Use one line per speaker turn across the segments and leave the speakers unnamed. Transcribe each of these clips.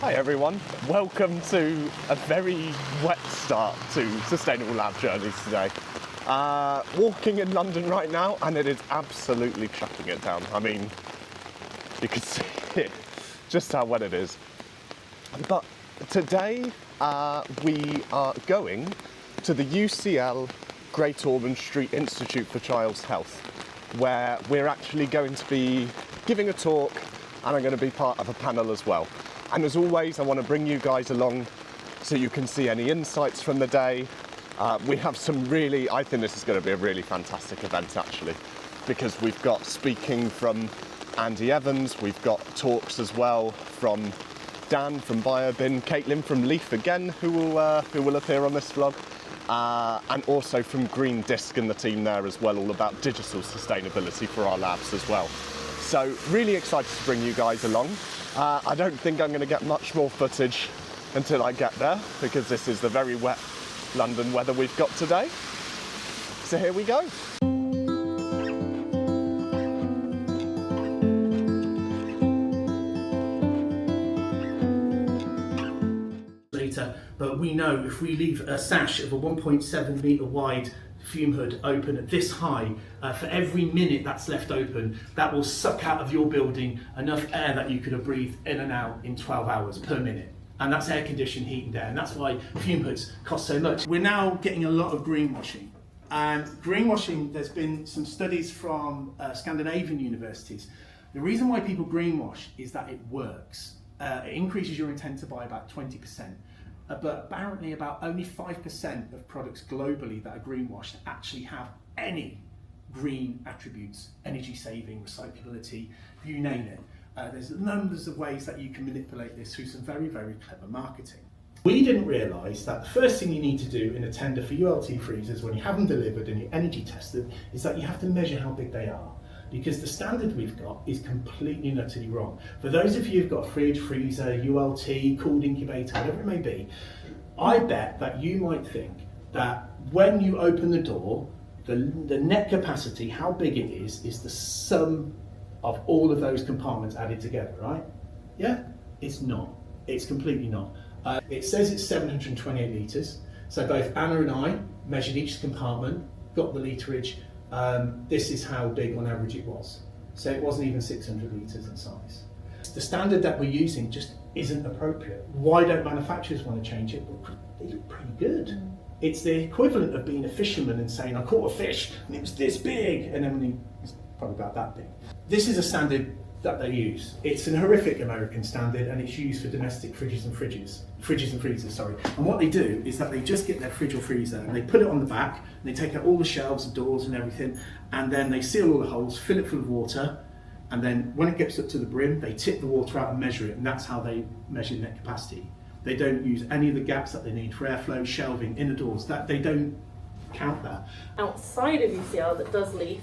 Hi everyone, welcome to a very wet start to Sustainable Lab Journeys today. Walking in London right now and it is absolutely chucking it down. I mean, you can see it, just how wet it is. But today we are going to the UCL Great Ormond Street Institute for Child's Health, where we're actually going to be giving a talk and I'm going to be part of a panel as well. And as always, I want to bring you guys along so you can see any insights from the day. We have some I think this is going to be a really fantastic event actually, because we've got speaking from Andy Evans, we've got talks as well from Dan from BioBin, Caitlin from Leaf again, who will appear on this vlog, and also from Green Disc and the team there as well, all about digital sustainability for our labs as well. So really excited to bring you guys along. I don't think I'm going to get much more footage until I get there, because this is the very wet London weather we've got today. So here we go.
But we know if we leave a sash of a 1.7 metre wide fume hood open at this high, for every minute that's left open, that will suck out of your building enough air that you could have breathed in and out in 12 hours per minute. And that's air conditioned heat and air, and that's why fume hoods cost so much. We're now getting a lot of greenwashing. And greenwashing, there's been some studies from Scandinavian universities. The reason why people greenwash is that it works. It increases your intent to buy about 20%. But apparently about only 5% of products globally that are greenwashed actually have any green attributes, energy saving, recyclability, you name it. There's numbers of ways that you can manipulate this through some very, very clever marketing. We didn't realise that the first thing you need to do in a tender for ULT freezers when you have them delivered and you're energy tested is that you have to measure how big they are. Because the standard we've got is completely and utterly wrong. For those of you who've got a fridge, freezer, ULT, cooled incubator, whatever it may be, I bet that you might think that when you open the door, the net capacity, how big it is the sum of all of those compartments added together, right? Yeah? It's not. It's completely not. It says it's 728 litres. So both Anna and I measured each compartment, got the literage. This is how big on average it was. So it wasn't even 600 litres in size. The standard that we're using just isn't appropriate. Why don't manufacturers want to change it? Well, they look pretty good. It's the equivalent of being a fisherman and saying, I caught a fish and it was this big, and then it's probably about that big. This is a standard that they use. It's an horrific American standard and it's used for domestic fridges and freezers, And what they do is that they just get their fridge or freezer and they put it on the back, and they take out all the shelves and doors and everything, and then they seal all the holes, fill it full of water, and then when it gets up to the brim, they tip the water out and measure it, and that's how they measure net capacity. They don't use any of the gaps that they need for airflow, shelving, inner doors, that they don't count that.
Outside of UCL that does Leaf,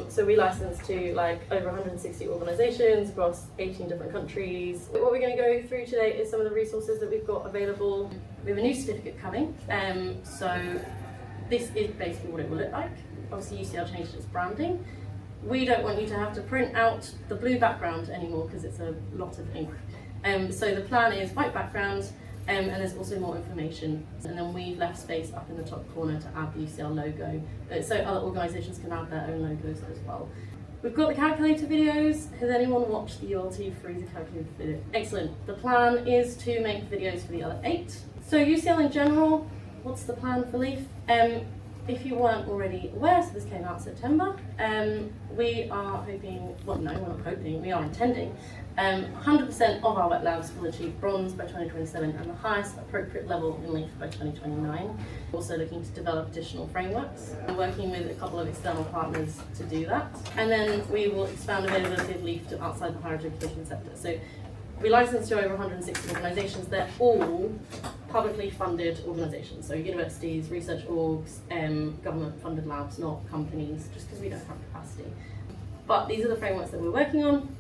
so we license to over 160 organisations across 18 different countries. What we're going to go through today is some of the resources that we've got available. We have a new certificate coming, so this is basically what it will look like. Obviously UCL changed its branding. We don't want you to have to print out the blue background anymore because it's a lot of ink. So the plan is white background, and there's also more information. And then we've left space up in the top corner to add the UCL logo, so other organisations can add their own logos as well. We've got the calculator videos. Has anyone watched the ULT freezer calculator video? Excellent. The plan is to make videos for the other 8. So UCL in general, what's the plan for Leaf? If you weren't already aware, so this came out in September, we are hoping, well no, we're not hoping, we are intending 100% of our wet labs will achieve bronze by 2027 and the highest appropriate level in Leaf by 2029. We're also looking to develop additional frameworks and working with a couple of external partners to do that. And then we will expand availability of Leaf to outside the higher education sector. So we license to over 160 organisations. They're all publicly funded organisations, so universities, research orgs, government funded labs, not companies, just because we don't have capacity. But these are the frameworks that we're working on.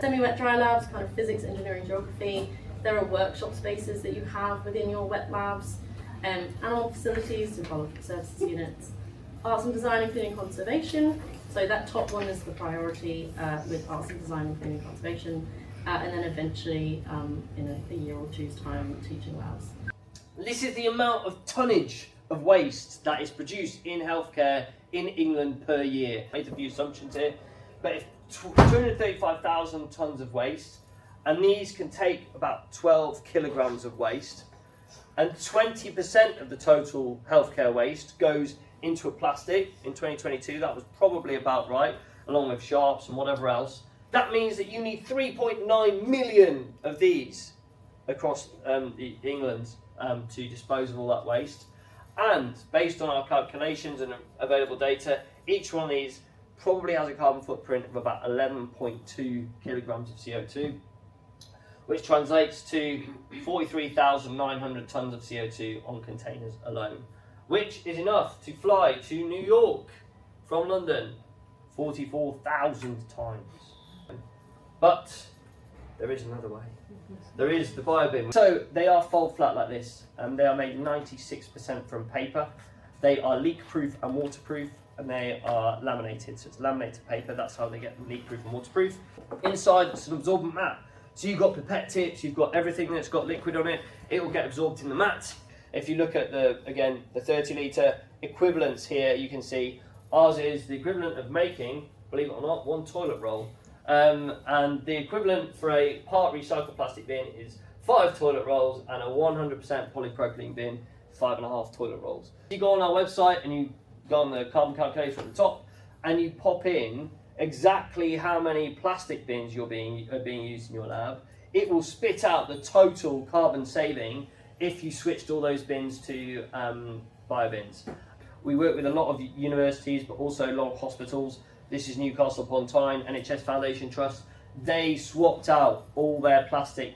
Semi-wet dry labs, kind of physics, engineering, geography. There are workshop spaces that you have within your wet labs, animal facilities, so biological services units, arts and design, including conservation. So that top one is the priority with arts and design, including conservation. and then eventually, in a year or two's time, teaching labs.
This is the amount of tonnage of waste that is produced in healthcare in England per year. I made a few assumptions here, but if 235,000 tonnes of waste, and these can take about 12 kilograms of waste, and 20% of the total healthcare waste goes into a plastic. In 2022, that was probably about right, along with sharps and whatever else. That means that you need 3.9 million of these across England to dispose of all that waste. And based on our calculations and available data, each one of these probably has a carbon footprint of about 11.2 kilograms of CO2, which translates to 43,900 tonnes of CO2 on containers alone, which is enough to fly to New York from London 44,000 times. But there is another way. There is the biobin. So they are fold flat like this, and they are made 96% from paper. They are leak proof and waterproof, and they are laminated. So it's laminated paper, that's how they get leak proof and waterproof. Inside it's an absorbent mat. So you've got pipette tips, you've got everything that's got liquid on it, it will get absorbed in the mat. If you look at the 30 litre equivalents here, you can see ours is the equivalent of making, believe it or not, 1 toilet roll. And the equivalent for a part recycled plastic bin is 5 toilet rolls, and a 100% polypropylene bin, 5.5 toilet rolls. You go on our website and you go on the carbon calculator at the top, and you pop in exactly how many plastic bins are being used in your lab. It will spit out the total carbon saving if you switched all those bins to biobins. We work with a lot of universities, but also a lot of hospitals. This is Newcastle upon Tyne, NHS Foundation Trust. They swapped out all their plastic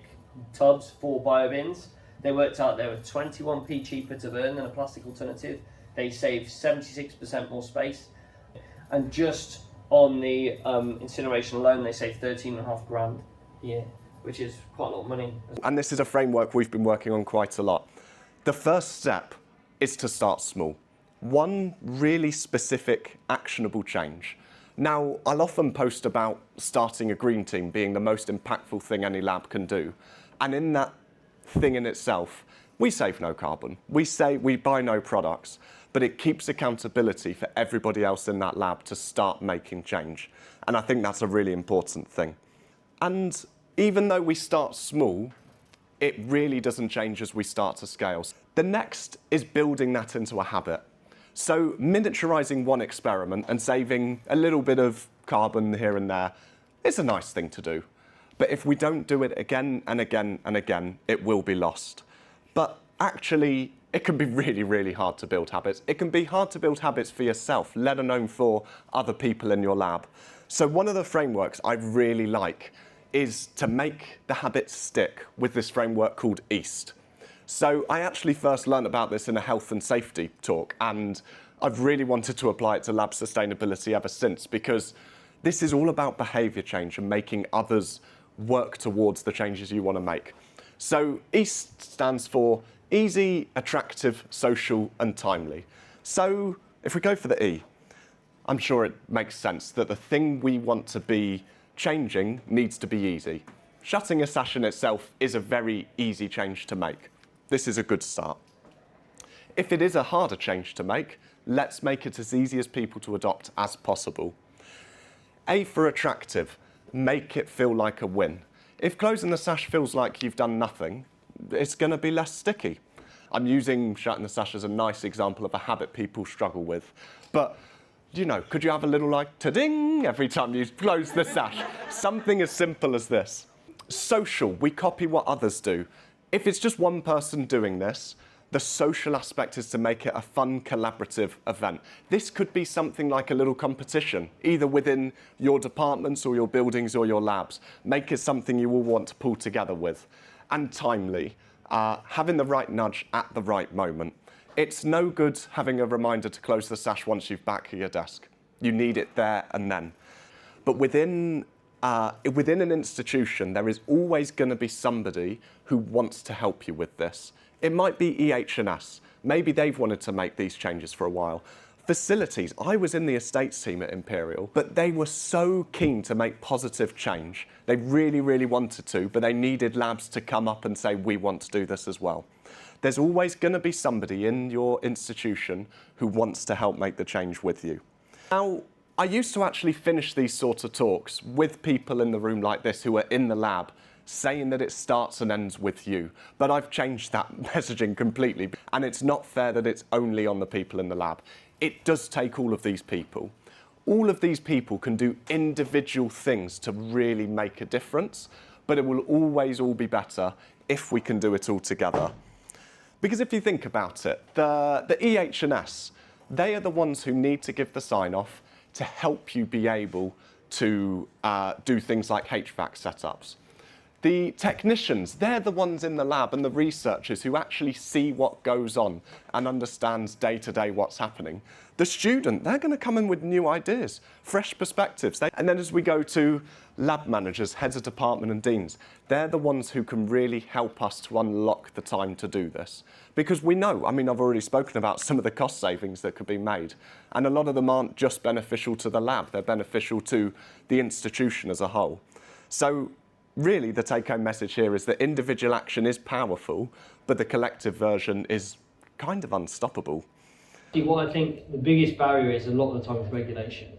tubs for biobins. They worked out they were 21p cheaper to burn than a plastic alternative. They saved 76% more space. And just on the incineration alone, they saved 13.5 grand a year, which is quite a lot of money.
And this is a framework we've been working on quite a lot. The first step is to start small. One really specific, actionable change. Now, I'll often post about starting a green team being the most impactful thing any lab can do. And in that thing in itself, we save no carbon. We say we buy no products, but it keeps accountability for everybody else in that lab to start making change. And I think that's a really important thing. And even though we start small, it really doesn't change as we start to scale. The next is building that into a habit. So miniaturizing one experiment and saving a little bit of carbon here and there is a nice thing to do. But if we don't do it again and again and again, it will be lost. But actually, it can be really, really hard to build habits. It can be hard to build habits for yourself, let alone for other people in your lab. So one of the frameworks I really like is to make the habits stick with this framework called EAST. So I actually first learned about this in a health and safety talk, and I've really wanted to apply it to lab sustainability ever since, because this is all about behaviour change and making others work towards the changes you want to make. So EAST stands for easy, attractive, social and timely. So if we go for the E, I'm sure it makes sense that the thing we want to be changing needs to be easy. Shutting a sash in itself is a very easy change to make. This is a good start. If it is a harder change to make, let's make it as easy as people to adopt as possible. A for attractive, make it feel like a win. If closing the sash feels like you've done nothing, it's going to be less sticky. I'm using shutting the sash as a nice example of a habit people struggle with. But, you know, could you have a little like ta-ding every time you close the sash? Something as simple as this. Social, we copy what others do. If it's just one person doing this, the social aspect is to make it a fun, collaborative event. This could be something like a little competition, either within your departments or your buildings or your labs. Make it something you all want to pull together with. And timely, having the right nudge at the right moment. It's no good having a reminder to close the sash once you're back at your desk. You need it there and then. But within an institution, there is always going to be somebody who wants to help you with this. It might be EH&S. Maybe they've wanted to make these changes for a while. facilities. I was in the estates team at Imperial, but they were so keen to make positive change. They really, really wanted to, but they needed labs to come up and say, we want to do this as well. There's always going to be somebody in your institution who wants to help make the change with you. Now, I used to actually finish these sorts of talks with people in the room like this who are in the lab, saying that it starts and ends with you. But I've changed that messaging completely, and it's not fair that it's only on the people in the lab. It does take all of these people. All of these people can do individual things to really make a difference, but it will always all be better if we can do it all together. Because if you think about it, the EH&S, they are the ones who need to give the sign-off to help you be able to do things like HVAC setups. The technicians, they're the ones in the lab and the researchers who actually see what goes on and understands day-to-day what's happening. The student, they're going to come in with new ideas, fresh perspectives. And then as we go to lab managers, heads of department and deans, they're the ones who can really help us to unlock the time to do this. Because we know, I mean, I've already spoken about some of the cost savings that could be made. And a lot of them aren't just beneficial to the lab, they're beneficial to the institution as a whole. So really, the take-home message here is that individual action is powerful, but the collective version is kind of unstoppable.
What I think the biggest barrier is a lot of the time with regulation.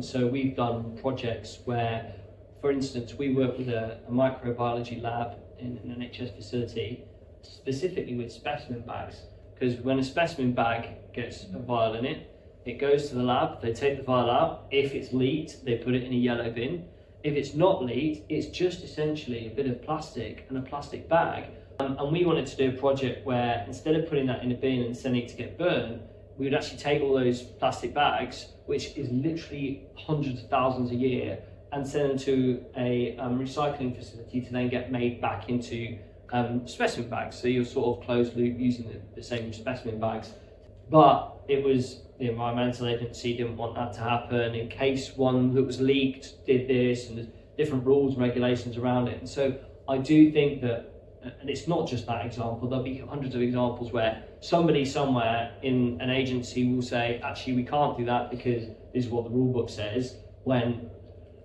So we've done projects where, for instance, we work with a microbiology lab in an NHS facility, specifically with specimen bags. Because when a specimen bag gets a vial in it, it goes to the lab, they take the vial out. If it's leaked, they put it in a yellow bin. If it's not leaked, it's just essentially a bit of plastic and a plastic bag. And we wanted to do a project where instead of putting that in a bin and sending it to get burned, we would actually take all those plastic bags, which is literally hundreds of thousands a year, and send them to a recycling facility to then get made back into specimen bags. So you're sort of closed loop using the same specimen bags. But it was the environmental agency didn't want that to happen in case one that was leaked did this, and there's different rules and regulations around it. And so I do think that, and it's not just that example, there'll be hundreds of examples where somebody somewhere in an agency will say, actually, we can't do that because this is what the rule book says, when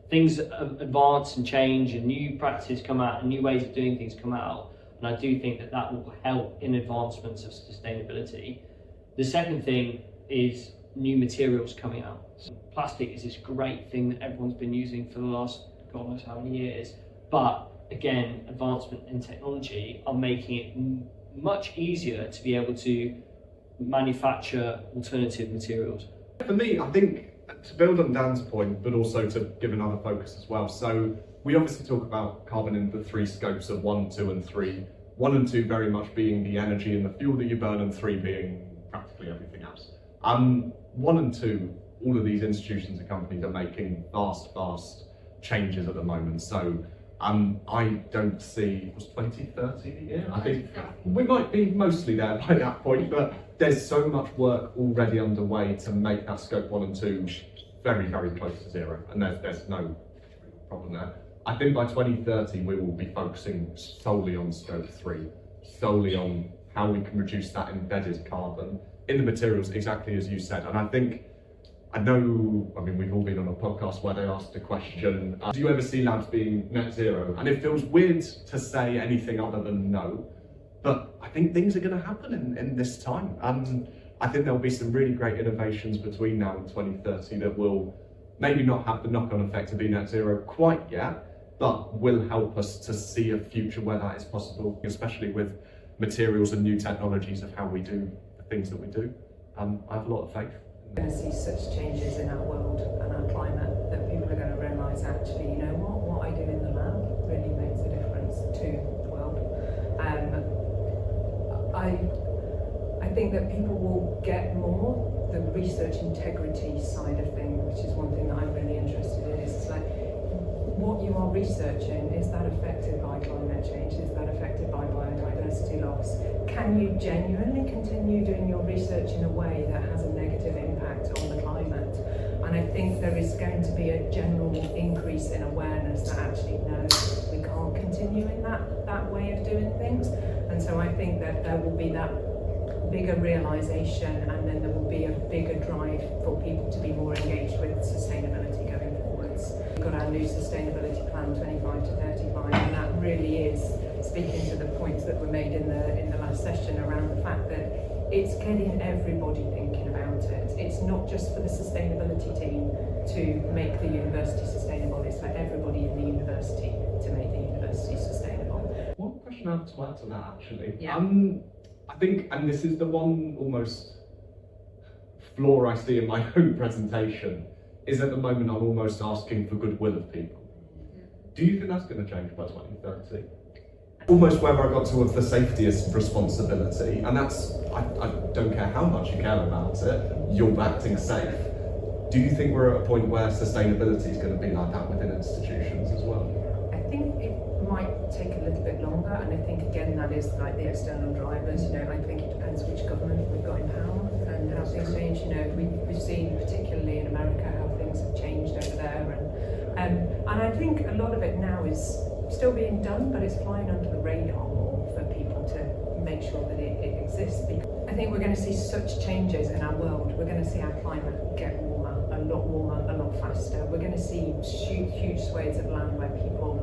things advance and change and new practices come out and new ways of doing things come out. And I do think that that will help in advancements of sustainability. The second thing is new materials coming out. So plastic is this great thing that everyone's been using for the last God knows how many years, but again, advancement in technology are making it much easier to be able to manufacture alternative materials.
For me, I think to build on Dan's point, but also to give another focus as well. So we obviously talk about carbon in the three scopes of 1, 2 and 3. 1 and 2 very much being the energy and the fuel that you burn, and 3 being practically everything else. 1 and 2, all of these institutions and companies are making fast changes at the moment. So I don't see, was 2030 the year? I think we might be mostly there by that point, but there's so much work already underway to make that scope 1 and 2 very, very close to zero, and there's no problem there. I think by 2030 we will be focusing solely on scope 3, solely on how we can reduce that embedded carbon in the materials, exactly as you said. And I know, I mean, we've all been on a podcast where they asked a question, do you ever see labs being net zero? And it feels weird to say anything other than no, but I think things are going to happen in this time. I think there'll be some really great innovations between now and 2030 that will maybe not have the knock-on effect of being net zero quite yet, but will help us to see a future where that is possible, especially with materials and new technologies of how we do the things that we do. I have a lot of faith.
We're going to see such changes in our world and our climate that people are going to realise, actually, you know what I do in the lab really makes a difference to the world. I think that people will get more the research integrity side of things, which is one thing that I'm really interested in. It's like, what you are researching, is that affected by climate change? Is that affected by biodiversity loss? Can you genuinely continue doing your research in a way that has a negative impact on the climate? And I think there is going to be a general increase in awareness that actually, no, we can't continue in that way of doing things. And so I think that there will be that bigger realisation, and then there will be a bigger drive for people to be more engaged with sustainability going forwards. We've got our new sustainability plan 25 to 35, and that really is speaking to the points that were made in the last session around the fact that it's getting everybody thinking about it. It's not just for the sustainability team to make the university sustainable, it's for everybody in the university to make the university sustainable.
One question I have to add to that actually.
Yeah.
I think, and this is the one almost flaw I see in my own presentation, is at the moment I'm almost asking for goodwill of people. Do you think that's going to change by 2030? Almost where I got to with the safety is responsibility, and that's, I don't care how much you care about it, you're acting safe. Do you think we're at a point where sustainability is going to be like that within institutions as well?
I think it might take a little bit longer, and I think again that is like the external drivers. You know, I think it depends which government we've got in power and how things change. You know, we've seen particularly in America how things have changed over there, and I think a lot of it now is still being done, but it's flying under the radar more for people to make sure that it exists. I think we're going to see such changes in our world. We're going to see our climate get warmer, a lot faster. We're going to see huge swathes of land where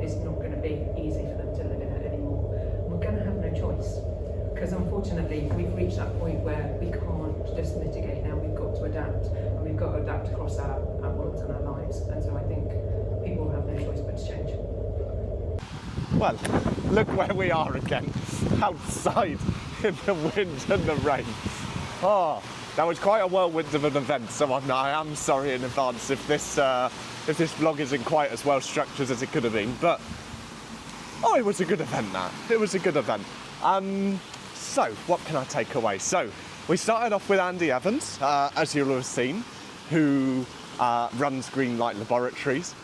it's not going to be easy for them to live in it anymore. We're going to have no choice, because unfortunately we've reached that point where we can't just mitigate now. We've got to adapt, and we've got to adapt across our worlds and our lives. And so I think people will have no choice but to change.
Well, look where we are again, outside in the wind and the rain. Oh, that was quite a whirlwind of an event, so I am sorry in advance if this vlog isn't quite as well structured as it could have been, but it was a good event, that. It was a good event. So, what can I take away? So, we started off with Andy Evans, as you'll have seen, who runs Green Light Laboratories.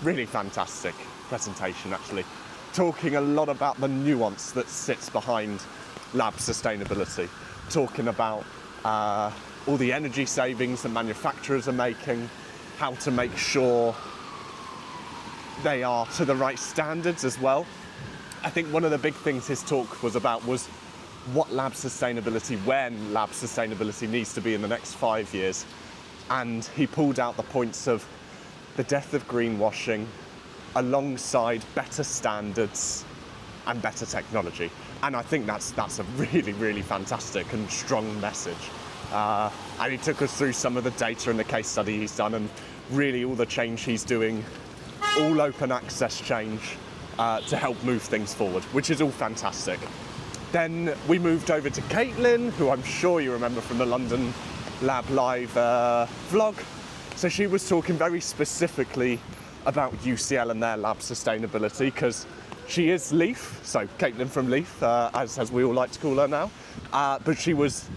Really fantastic presentation, actually. Talking a lot about the nuance that sits behind lab sustainability. Talking about all the energy savings that manufacturers are making, how to make sure they are to the right standards as well. I think one of the big things his talk was about was what lab sustainability, when lab sustainability needs to be in the next 5 years. And he pulled out the points of the death of greenwashing alongside better standards and better technology. And I think that's a really, really fantastic and strong message. And he took us through some of the data and the case study he's done, and really all the change he's doing, all open access change to help move things forward, which is all fantastic. Then we moved over to Caitlin, who I'm sure you remember from the London Lab Live vlog. So she was talking very specifically about UCL and their lab sustainability, because she is Leaf, so Caitlin from Leaf, as we all like to call her now. But she was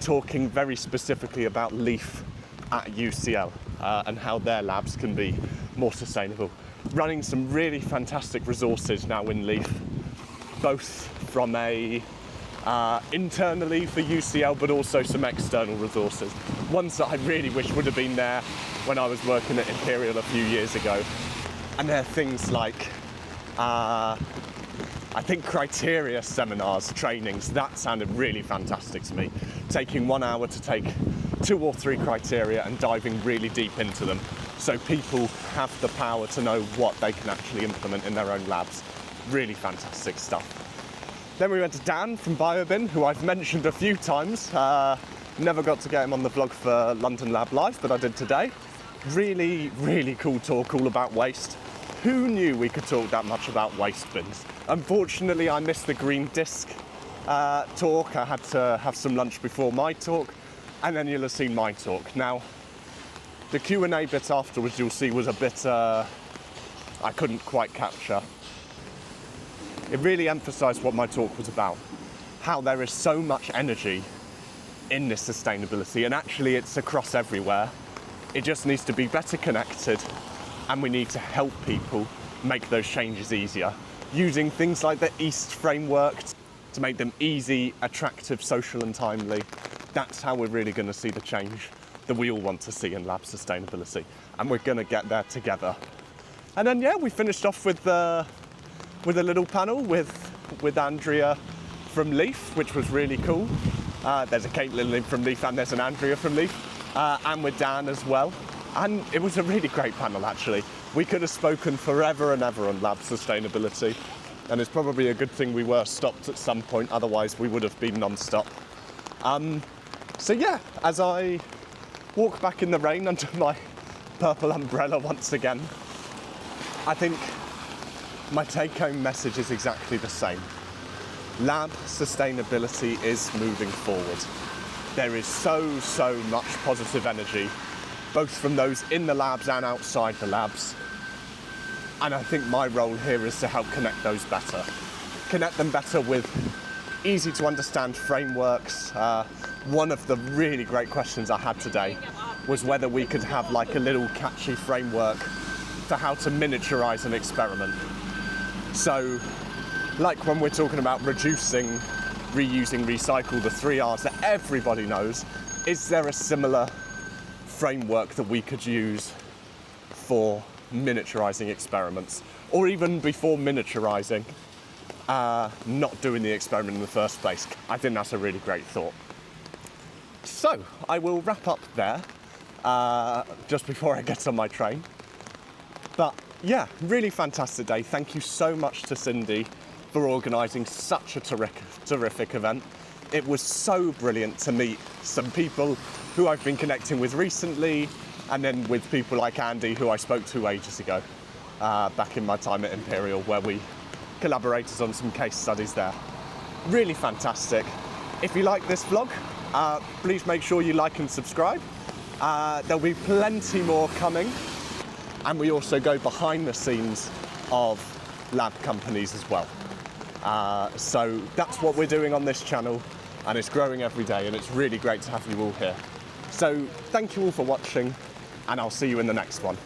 talking very specifically about Leaf at UCL and how their labs can be more sustainable. Running some really fantastic resources now in Leaf, both from internally for UCL, but also some external resources. Ones that I really wish would have been there when I was working at Imperial a few years ago. And they're things like, I think criteria seminars, trainings, that sounded really fantastic to me. Taking 1 hour to take 2 or 3 criteria and diving really deep into them, so people have the power to know what they can actually implement in their own labs. Really fantastic stuff. Then we went to Dan from BioBin, who I've mentioned a few times. Never got to get him on the vlog for London Lab Live, but I did today. Really, really cool talk all about waste. Who knew we could talk that much about waste bins? Unfortunately, I missed the green disc talk. I had to have some lunch before my talk, and then you'll have seen my talk. Now, the Q&A bit afterwards, you'll see, was a bit I couldn't quite capture. It really emphasised what my talk was about, how there is so much energy in this sustainability, and actually it's across everywhere. It just needs to be better connected, and we need to help people make those changes easier, using things like the EAST framework to make them easy, attractive, social and timely. That's how we're really going to see the change that we all want to see in lab sustainability, and we're going to get there together. And then, yeah, we finished off with a little panel with Andrea from Leaf, which was really cool. There's a Caitlin from Leaf and there's an Andrea from Leaf, and with Dan as well. And it was a really great panel, actually. We could have spoken forever and ever on lab sustainability, and it's probably a good thing we were stopped at some point, otherwise we would have been non-stop. So yeah, as I walk back in the rain under my purple umbrella once again, I think my take-home message is exactly the same. Lab sustainability is moving forward. There is so much positive energy, both from those in the labs and outside the labs. And I think my role here is to help connect those better. Connect them better with easy to understand frameworks. One of the really great questions I had today was whether we could have like a little catchy framework for how to miniaturize an experiment. So, like when we're talking about reducing, reusing, recycle, the 3 R's that everybody knows, is there a similar framework that we could use for miniaturizing experiments? Or even before miniaturizing, not doing the experiment in the first place? I think that's a really great thought. So, I will wrap up there, just before I get on my train. But yeah, really fantastic day. Thank you so much to Cindy for organising such a terrific event. It was so brilliant to meet some people who I've been connecting with recently, and then with people like Andy, who I spoke to ages ago, back in my time at Imperial, where we collaborated on some case studies there. Really fantastic. If you like this vlog, please make sure you like and subscribe. There'll be plenty more coming. And we also go behind the scenes of lab companies as well. So that's what we're doing on this channel, and it's growing every day, and it's really great to have you all here. So thank you all for watching, and I'll see you in the next one.